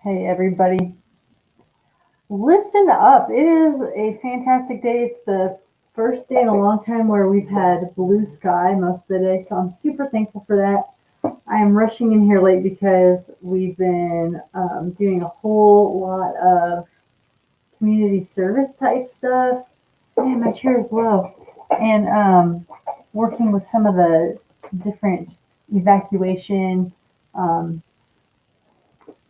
Hey, everybody. Listen up. It is a fantastic day. It's the first day in a long time where we've had blue sky most of the day, so I'm super thankful for that. I am rushing in here late because we've been doing a whole lot of community service type stuff. Man, my chair is low. And working with some of the different evacuation um,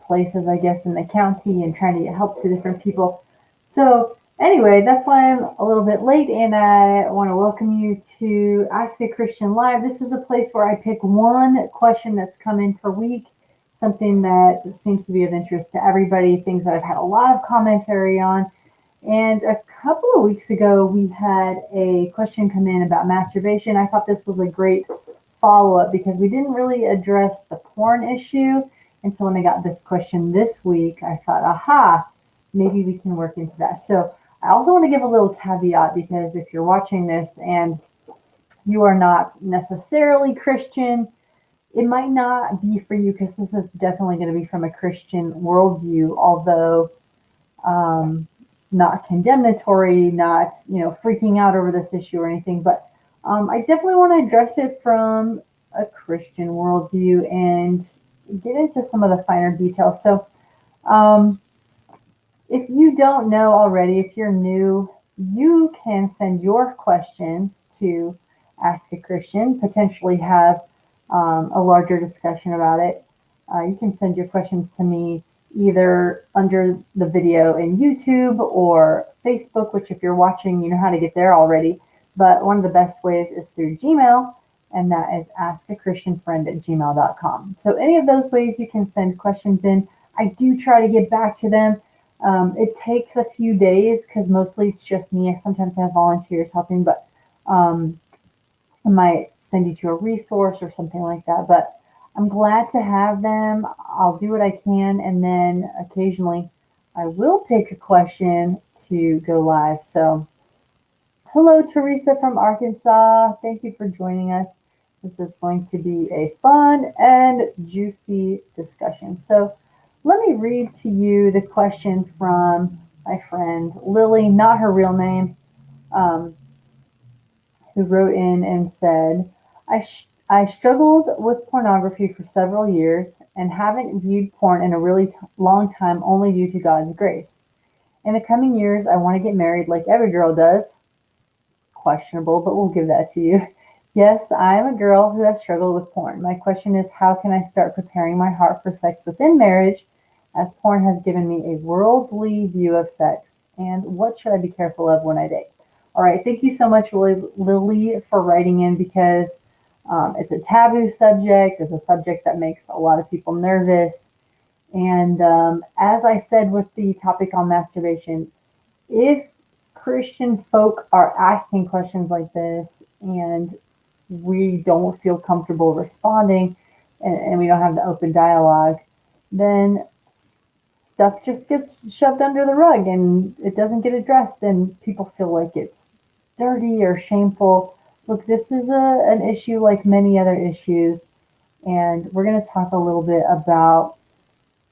places, I guess, in the county and trying to get help to different people. So, anyway, that's why I'm a little bit late, and I want to welcome you to Ask a Christian Live. This is a place where I pick one question that's come in per week, something that seems to be of interest to everybody, things that I've had a lot of commentary on. And a couple of weeks ago, we had a question come in about masturbation. I thought this was a great follow up because we didn't really address the porn issue. And so when I got this question this week, I thought, aha, maybe we can work into that. So I also want to give a little caveat because if you're watching this and you are not necessarily Christian, it might not be for you because this is definitely going to be from a Christian worldview, although not condemnatory, not freaking out over this issue or anything. But I definitely want to address it from a Christian worldview and get into some of the finer details. So, um, if you don't know already, if you're new, you can send your questions to Ask a Christian, potentially have a larger discussion about it. You can send your questions to me either under the video in YouTube or Facebook, which if you're watching, you know how to get there already. But one of the best ways is through Gmail, and that is askachristianfriend@gmail.com. So any of those ways you can send questions in. I do try to get back to them. It takes a few days because mostly it's just me. Sometimes I have volunteers helping, but I might send you to a resource or something like that. But I'm glad to have them. I'll do what I can, and then occasionally I will pick a question to go live. So, hello, Teresa from Arkansas. Thank you for joining us. This is going to be a fun and juicy discussion. So, let me read to you the question from my friend Lily, not her real name, um, who wrote in and said, I struggled with pornography for several years and haven't viewed porn in a really long time only due to God's grace. In the coming years, I want to get married like every girl does. Questionable, but we'll give that to you. Yes, I am a girl who has struggled with porn. My question is, how can I start preparing my heart for sex within marriage, as porn has given me a worldly view of sex? And what should I be careful of when I date? All right, thank you so much, Lily, for writing in because it's a taboo subject. It's a subject that makes a lot of people nervous. And as I said with the topic on masturbation, if Christian folk are asking questions like this and we don't feel comfortable responding and we don't have the open dialogue, then stuff just gets shoved under the rug and it doesn't get addressed and people feel like it's dirty or shameful. Look, this is an issue like many other issues, and we're going to talk a little bit about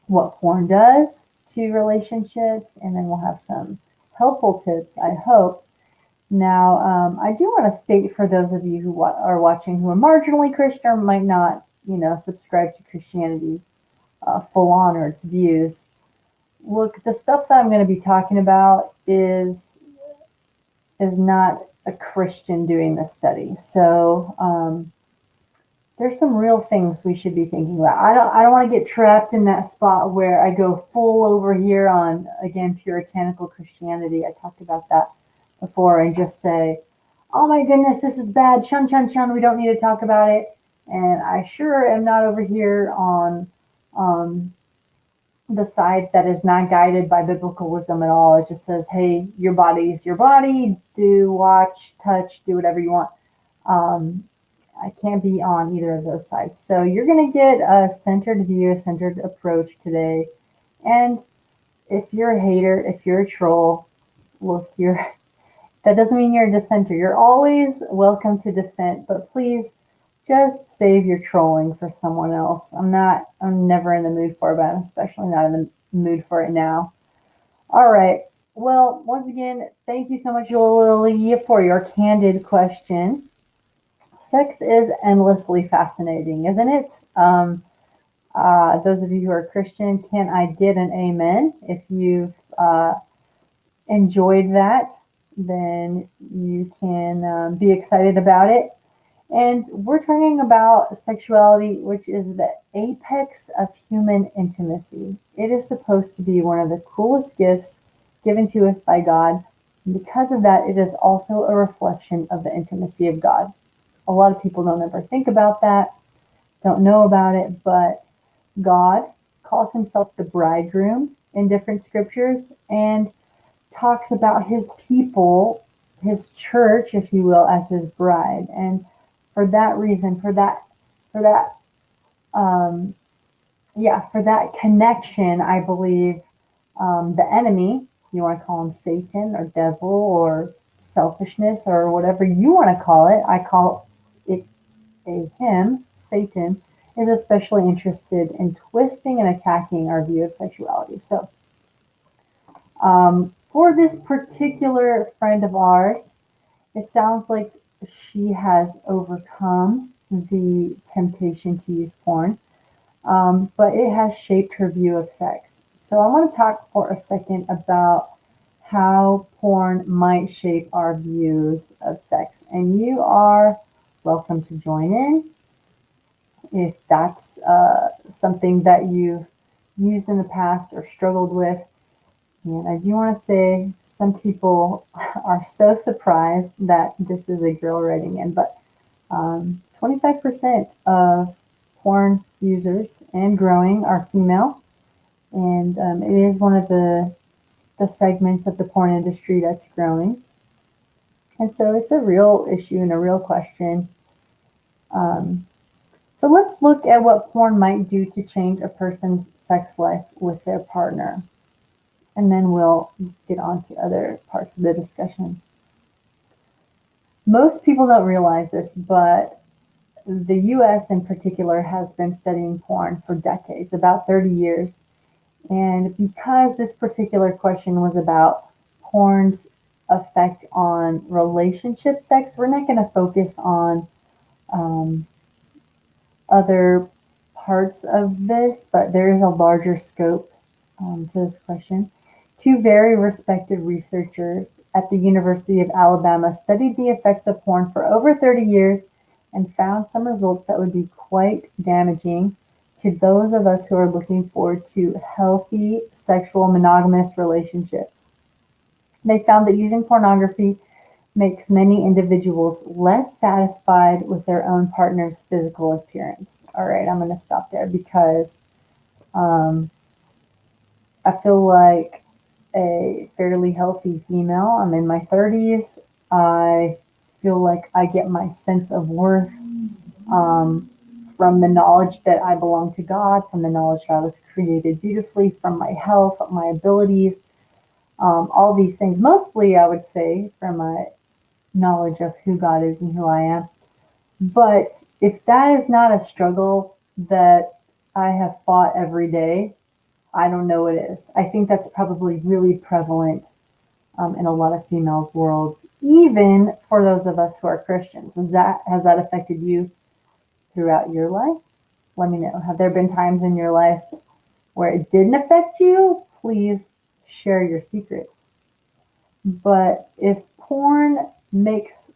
what porn does to relationships, and then we'll have some helpful tips, I hope. Now, I do want to state for those of you who are watching who are marginally Christian or might not, subscribe to Christianity full on or its views. Look, the stuff that I'm going to be talking about is not a Christian doing this study. So there's some real things we should be thinking about. I don't want to get trapped in that spot where I go full over here on, again, puritanical Christianity. I talked about that before and just say, oh my goodness, this is bad. Shun, shun, shun. We don't need to talk about it. And I sure am not over here on the side that is not guided by biblical wisdom at all. It just says, hey, your body's your body. Do, watch, touch, do whatever you want. I can't be on either of those sides. So you're going to get a centered view, a centered approach today. And if you're a hater, if you're a troll, look, that doesn't mean you're a dissenter. You're always welcome to dissent, but please Just save your trolling for someone else. I'm never in the mood for it, but I'm especially not in the mood for it now. All right. Well, once again, thank you so much, Lily, for your candid question. Sex is endlessly fascinating, isn't it? Those of you who are Christian, can I get an amen? If you've enjoyed that, then you can be excited about it. And we're talking about sexuality, which is the apex of human intimacy. It is supposed to be one of the coolest gifts given to us by God. And because of that, it is also a reflection of the intimacy of God. A lot of people don't ever think about that, don't know about it, but God calls himself the bridegroom in different scriptures and talks about his people, his church, if you will, as his bride. And for that reason, for that, um, for that connection, I believe the enemy, you want to call him Satan or devil or selfishness or whatever you want to call it, I call it him, Satan, is especially interested in twisting and attacking our view of sexuality. So, for this particular friend of ours, it sounds like she has overcome the temptation to use porn, but it has shaped her view of sex. So I want to talk for a second about how porn might shape our views of sex. And you are welcome to join in if that's something that you've used in the past or struggled with. And I do want to say some people are so surprised that this is a girl writing in, but 25% of porn users and growing are female. And it is one of the segments of the porn industry that's growing. And so it's a real issue and a real question. So let's look at what porn might do to change a person's sex life with their partner. And then we'll get on to other parts of the discussion. Most people don't realize this, but the US in particular has been studying porn for decades, about 30 years. And because this particular question was about porn's effect on relationship sex, we're not going to focus on other parts of this, but there is a larger scope to this question. Two very respected researchers at the University of Alabama studied the effects of porn for over 30 years and found some results that would be quite damaging to those of us who are looking forward to healthy sexual monogamous relationships. They found that using pornography makes many individuals less satisfied with their own partner's physical appearance. All right, I'm going to stop there because I feel like a fairly healthy female. I'm in my 30s. I feel like I get my sense of worth from the knowledge that I belong to God, from the knowledge that I was created beautifully, from my health, my abilities, all these things. Mostly, I would say, from my knowledge of who God is and who I am. But if that is not a struggle that I have fought every day, I don't know what is. I think that's probably really prevalent in a lot of females' worlds, even for those of us who are Christians. Has that affected you throughout your life? Let me know. Have there been times in your life where it didn't affect you? Please share your secrets. But if porn makes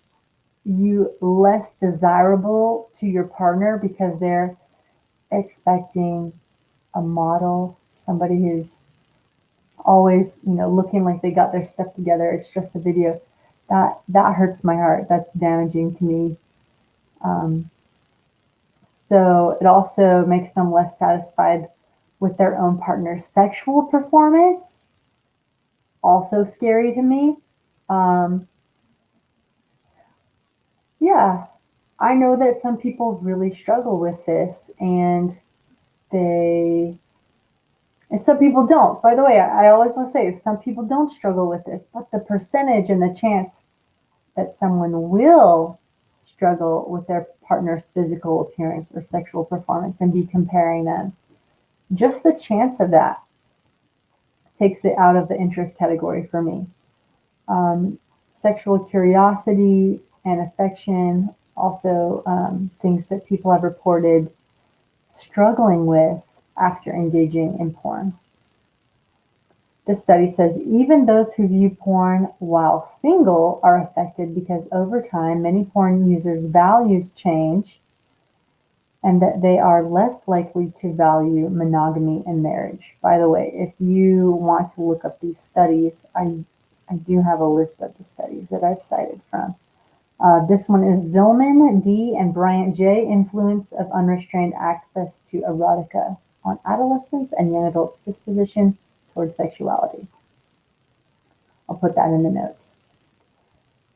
you less desirable to your partner because they're expecting a model, somebody who's always, looking like they got their stuff together, it's just a video, that hurts my heart. That's damaging to me. So it also makes them less satisfied with their own partner's sexual performance. Also scary to me. Yeah, I know that some people really struggle with this, and some people don't. By the way, I always want to say some people don't struggle with this, but the percentage and the chance that someone will struggle with their partner's physical appearance or sexual performance and be comparing them. Just the chance of that takes it out of the interest category for me. Sexual curiosity and affection, also things that people have reported struggling with after engaging in porn. This study says even those who view porn while single are affected because over time, many porn users' values change and that they are less likely to value monogamy in marriage. By the way, if you want to look up these studies, I do have a list of the studies that I've cited from. This one is Zillman D. and Bryant J. Influence of Unrestrained Access to Erotica on Adolescents and Young Adults' Disposition Towards Sexuality. I'll put that in the notes.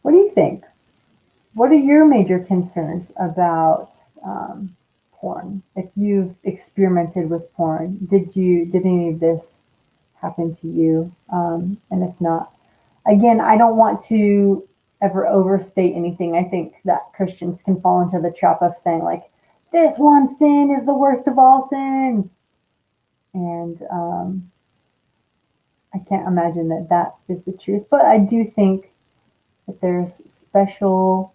What do you think? What are your major concerns about porn? If you've experimented with porn, did any of this happen to you? And if not, again, I don't want to ever overstate anything. I think that Christians can fall into the trap of saying like, this one sin is the worst of all sins. And I can't imagine that is the truth. But I do think that there's special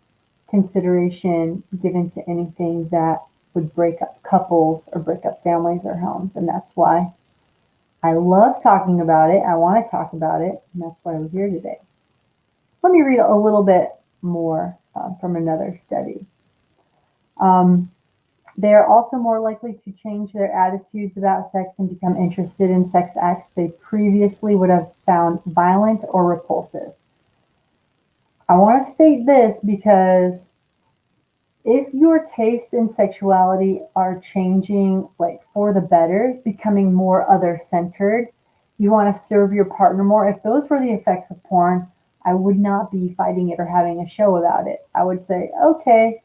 consideration given to anything that would break up couples or break up families or homes. And that's why I love talking about it. I want to talk about it. And that's why we're here today. Let me read a little bit more from another study. They are also more likely to change their attitudes about sex and become interested in sex acts they previously would have found violent or repulsive. I want to state this because if your tastes in sexuality are changing like for the better, becoming more other-centered, you want to serve your partner more, if those were the effects of porn, I would not be fighting it or having a show about it. I would say, okay,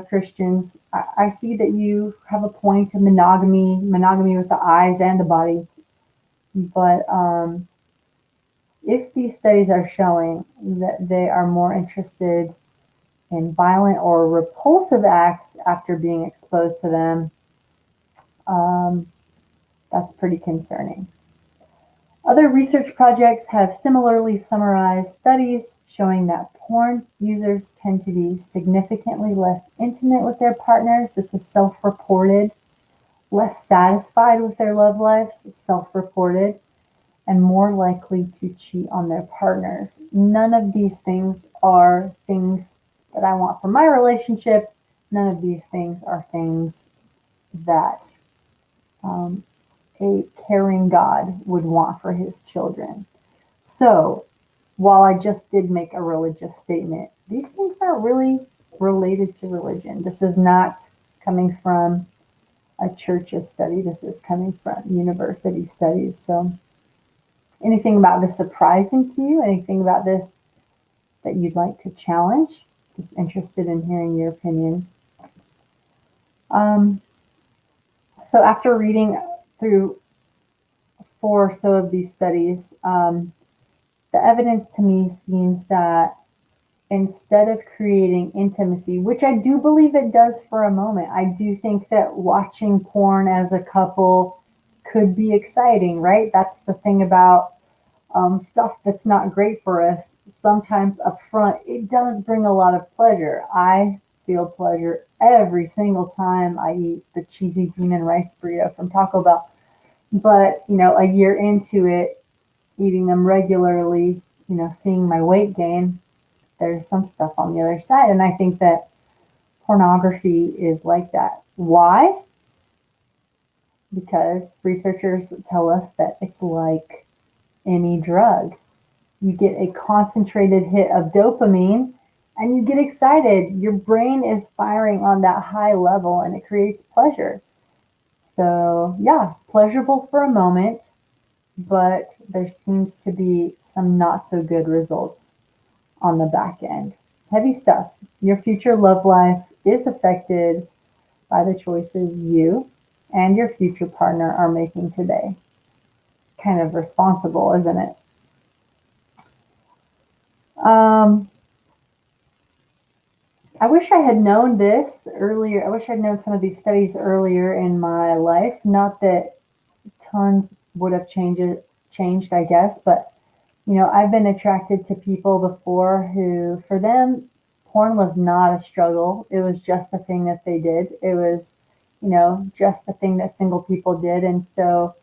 Christians, I see that you have a point of monogamy with the eyes and the body. But if these studies are showing that they are more interested in violent or repulsive acts after being exposed to them, that's pretty concerning. Other research projects have similarly summarized studies showing that porn users tend to be significantly less intimate with their partners. This is self-reported, less satisfied with their love lives, self-reported, and more likely to cheat on their partners. None of these things are things that I want for my relationship. None of these things are things that a caring God would want for his children. So, while I just did make a religious statement, these things aren't really related to religion. This is not coming from a church's study. This is coming from university studies. So, anything about this surprising to you? Anything about this that you'd like to challenge? Just interested in hearing your opinions. So after reading through 4 or so of these studies, the evidence to me seems that instead of creating intimacy, which I do believe it does for a moment, I do think that watching porn as a couple could be exciting, right? That's the thing about stuff that's not great for us. Sometimes up front, it does bring a lot of pleasure. I feel pleasure every single time I eat the cheesy bean and rice burrito from Taco Bell. But, a year into it, eating them regularly, seeing my weight gain, there's some stuff on the other side. And I think that pornography is like that. Why? Because researchers tell us that it's like any drug. You get a concentrated hit of dopamine and you get excited. Your brain is firing on that high level and it creates pleasure. So yeah, pleasurable for a moment, but there seems to be some not so good results on the back end. Heavy stuff. Your future love life is affected by the choices you and your future partner are making today. It's kind of responsible, isn't it? I wish I had known this earlier. I wish I'd known some of these studies earlier in my life. Not that tons would have changed, I guess, but I've been attracted to people before who, for them, porn was not a struggle. It was just a thing that they did. It was, just a thing that single people did. And so,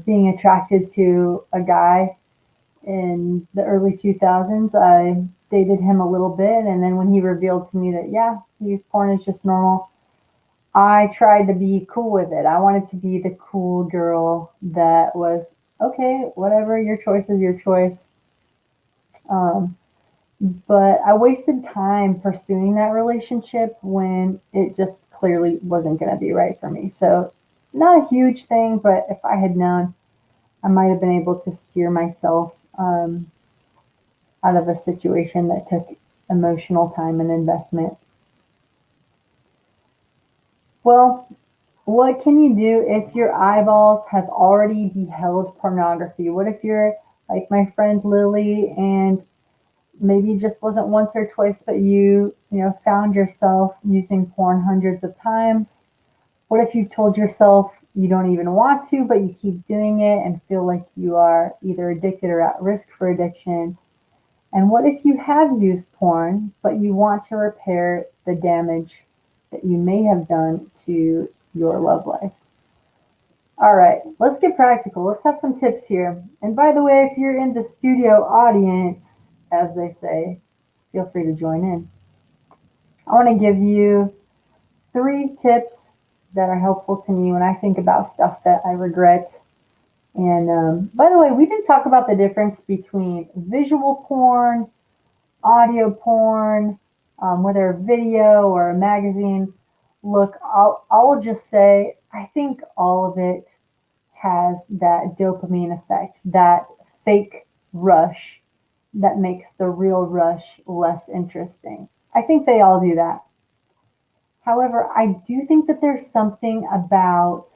being attracted to a guy in the early 2000s, I dated him a little bit. And then when he revealed to me that, yeah, he used porn as just normal, I tried to be cool with it. I wanted to be the cool girl that was, okay, whatever, your choice is your choice. Um, but I wasted time pursuing that relationship when it just clearly wasn't going to be right for me. So, not a huge thing, but if I had known, I might have been able to steer myself out of a situation that took emotional time and investment. Well, what can you do if your eyeballs have already beheld pornography? What if you're like my friend Lily and maybe it just wasn't once or twice, but you found yourself using porn hundreds of times? What if you've told yourself you don't even want to, but you keep doing it and feel like you are either addicted or at risk for addiction? And what if you have used porn, but you want to repair the damage that you may have done to your love life? All right, let's get practical. Let's have some tips here. And by the way, if you're in the studio audience, as they say, feel free to join in. I want to give you 3 tips that are helpful to me when I think about stuff that I regret. And by the way, we didn't talk about the difference between visual porn, audio porn, whether a video or a magazine. Look, I'll just say I think all of it has that dopamine effect, that fake rush that makes the real rush less interesting. I think they all do that. However, I do think that there's something about,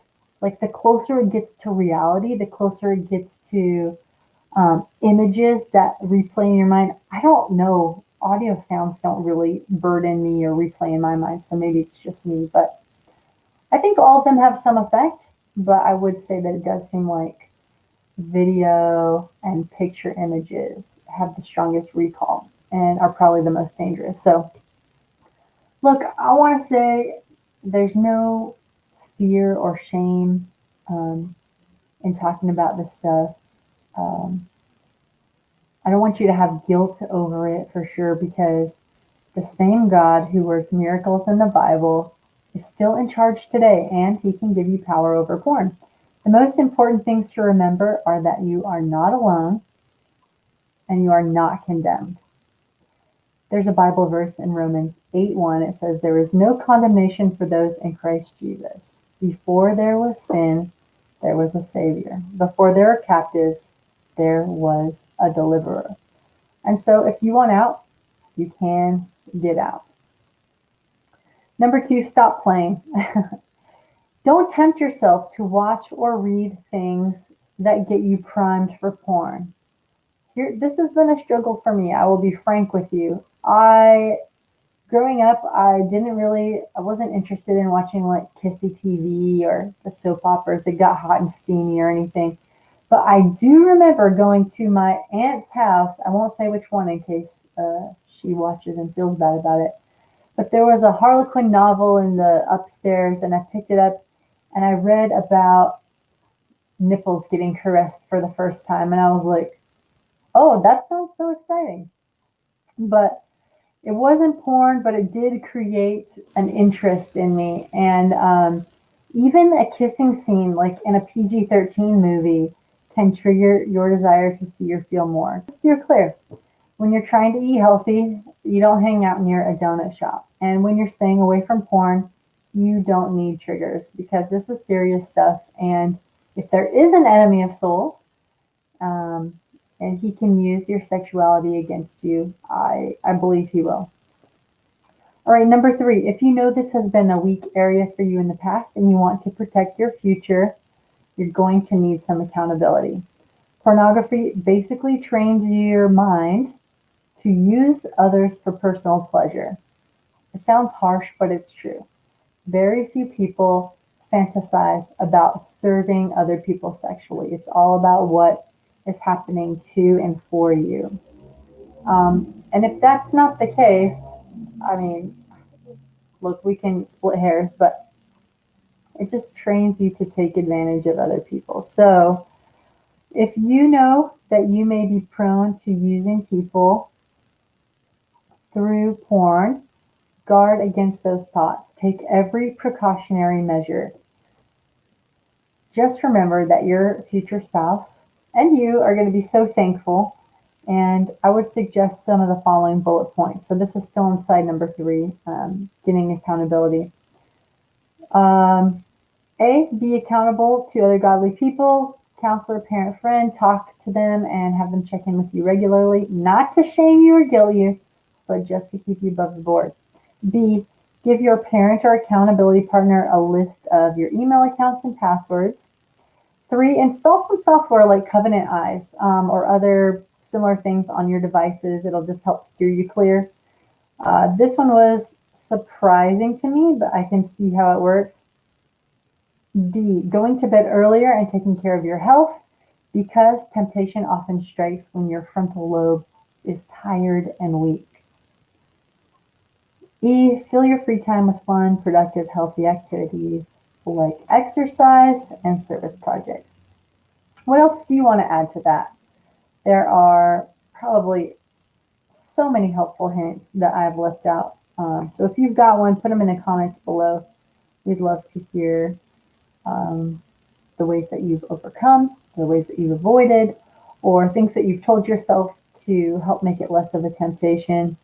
like, the closer it gets to reality, the closer it gets to images that replay in your mind. I don't know. Audio sounds don't really burden me or replay in my mind, so maybe it's just me. But I think all of them have some effect. But I would say that it does seem like video and picture images have the strongest recall and are probably the most dangerous. So, look, I want to say there's no fear or shame in talking about this stuff. Um, I don't want you to have guilt over it for sure, because the same God who works miracles in the Bible is still in charge today, and he can give you power over porn. The most important things to remember are that you are not alone and you are not condemned. There's a Bible verse in Romans 8:1. It says, "There is no condemnation for those in Christ Jesus. Before there was sin, there was a Savior. Before there were captives, there was a deliverer." And so if you want out, you can get out. Number 2, stop playing. Don't tempt yourself to watch or read things that get you primed for porn. This has been a struggle for me. I will be frank with you. Growing up, I wasn't interested in watching like kissy TV or the soap operas that got hot and steamy or anything. But I do remember going to my aunt's house. I won't say which one in case she watches and feels bad about it. But there was a Harlequin novel in the upstairs, and I picked it up and I read about nipples getting caressed for the first time. And I was like, oh, that sounds so exciting. But it wasn't porn, but it did create an interest in me. And even a kissing scene, like in a PG-13 movie, can trigger your desire to see or feel more. Steer clear. When you're trying to eat healthy, you don't hang out near a donut shop. And when you're staying away from porn, you don't need triggers, because this is serious stuff. And if there is an enemy of souls, and he can use your sexuality against you, I believe he will. All right, number 3, if you know this has been a weak area for you in the past and you want to protect your future, you're going to need some accountability. Pornography basically trains your mind to use others for personal pleasure. It sounds harsh, but it's true. Very few people fantasize about serving other people sexually. It's all about what is happening to and for you. And if that's not the case, I mean, look, we can split hairs, but it just trains you to take advantage of other people. So if you know that you may be prone to using people through porn, guard against those thoughts. Take every precautionary measure. Just remember that your future spouse and you are going to be so thankful. And I would suggest some of the following bullet points. So this is still inside number 3, getting accountability. A, be accountable to other godly people, counselor, parent, friend. Talk to them and have them check in with you regularly, not to shame you or guilt you, but just to keep you above the board. B, give your parent or accountability partner a list of your email accounts and passwords. 3, install some software like Covenant Eyes or other similar things on your devices. It'll just help steer you clear. This one was surprising to me, but I can see how it works. D, going to bed earlier and taking care of your health, because temptation often strikes when your frontal lobe is tired and weak. E, fill your free time with fun, productive, healthy activities like exercise and service projects. What else do you want to add to that? There are probably so many helpful hints that I've left out. So if you've got one, put them in the comments below. We'd love to hear the ways that you've overcome, the ways that you've avoided, or things that you've told yourself to help make it less of a temptation.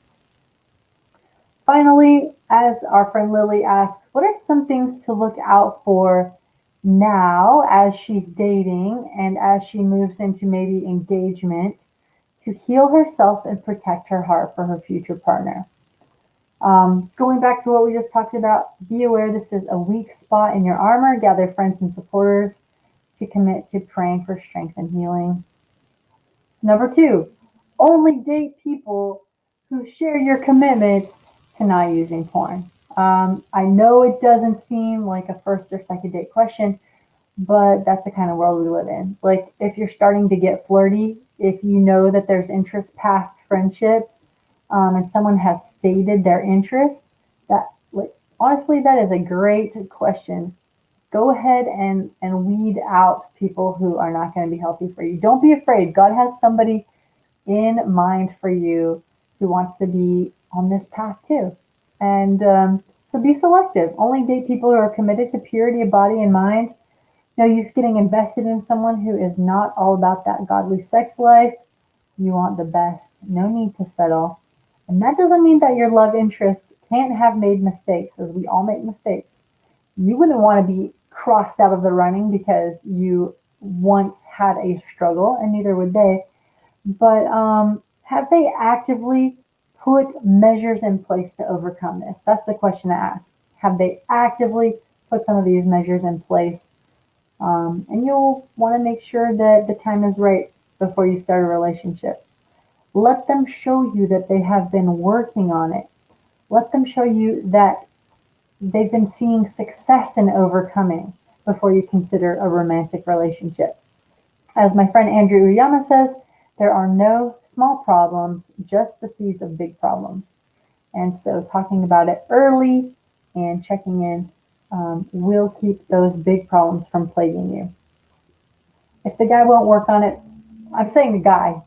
Finally, as our friend Lily asks, what are some things to look out for now as she's dating and as she moves into maybe engagement to heal herself and protect her heart for her future partner? Going back to what we just talked about, be aware this is a weak spot in your armor. Gather friends and supporters to commit to praying for strength and healing. Number 2, only date people who share your commitment to not using porn. I know it doesn't seem like a first or second date question, but that's the kind of world we live in. Like, if you're starting to get flirty, if you know that there's interest past friendship, and someone has stated their interest, that, like, honestly, that is a great question. Go ahead and weed out people who are not going to be healthy for you. Don't be afraid. God has somebody in mind for you who wants to be on this path too. And so be selective. Only date people who are committed to purity of body and mind. No use getting invested in someone who is not all about that godly sex life. You want the best. No need to settle. And that doesn't mean that your love interest can't have made mistakes, as we all make mistakes. You wouldn't want to be crossed out of the running because you once had a struggle, and neither would they. But have they actively put measures in place to overcome this? That's the question to ask. Have they actively put some of these measures in place? And you'll want to make sure that the time is right before you start a relationship. Let them show you that they have been working on it. Let them show you that they've been seeing success in overcoming before you consider a romantic relationship. As my friend Andrew Uyama says, there are no small problems, just the seeds of big problems. And so talking about it early and checking in will keep those big problems from plaguing you. If the guy won't work on it, I'm saying the guy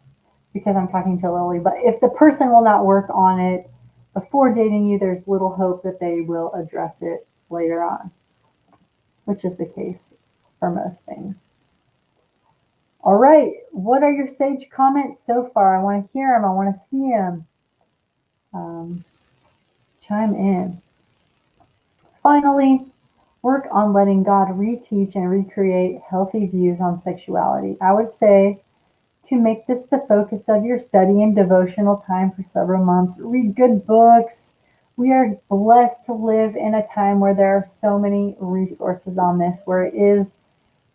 because I'm talking to Lily, but if the person will not work on it before dating you, there's little hope that they will address it later on, which is the case for most things. All right, what are your sage comments so far? I want to hear them. I want to see them. Chime in. Finally, work on letting God reteach and recreate healthy views on sexuality. I would say to make this the focus of your study and devotional time for several months. Read good books. We are blessed to live in a time where there are so many resources on this, where it is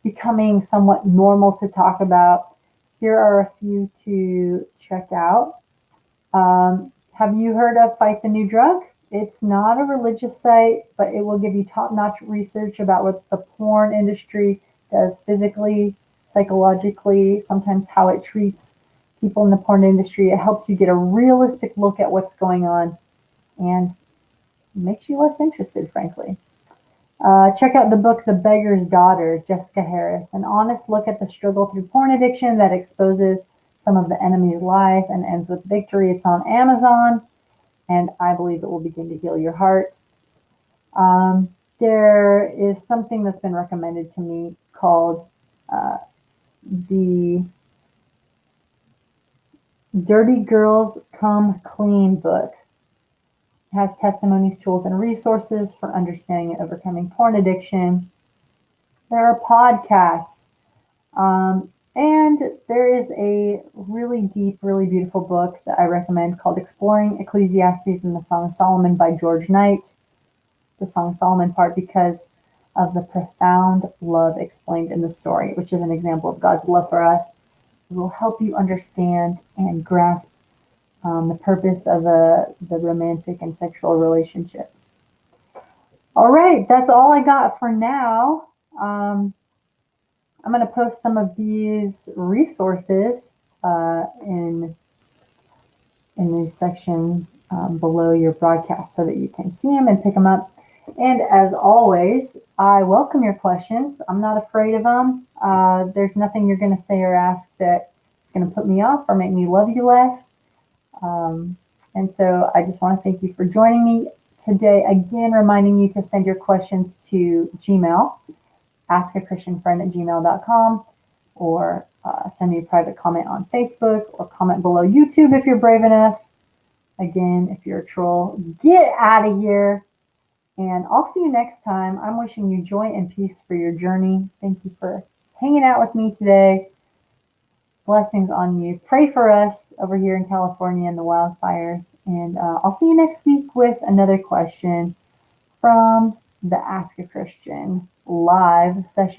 becoming somewhat normal to talk about. Here are a few to check out. Have you heard of Fight the New Drug? It's not a religious site, but it will give you top-notch research about what the porn industry does physically, psychologically, sometimes how it treats people in the porn industry. It helps you get a realistic look at what's going on and makes you less interested, frankly. Check out the book The Beggar's Daughter, Jessica Harris, an honest look at the struggle through porn addiction that exposes some of the enemy's lies and ends with victory. It's on Amazon, and I believe it will begin to heal your heart. There is something that's been recommended to me called the Dirty Girls Come Clean book. It has testimonies, tools, and resources for understanding and overcoming porn addiction. There are podcasts. And there is a really deep, really beautiful book that I recommend called Exploring Ecclesiastes and the Song of Solomon by George Knight. The Song of Solomon part because of the profound love explained in the story, which is an example of God's love for us. It will help you understand and grasp the purpose of the romantic and sexual relationships. All right, that's all I got for now. I'm going to post some of these resources in the section below your broadcast so that you can see them and pick them up. And as always, I welcome your questions. I'm not afraid of them. There's nothing you're going to say or ask that is going to put me off or make me love you less. And so I just want to thank you for joining me today. Again, reminding you to send your questions to Gmail, askachristianfriend@gmail.com, or send me a private comment on Facebook or comment below YouTube if you're brave enough. Again, if you're a troll, get out of here. And I'll see you next time. I'm wishing you joy and peace for your journey. Thank you for hanging out with me today. Blessings on you. Pray for us over here in California and the wildfires. And I'll see you next week with another question from the Ask a Christian live session.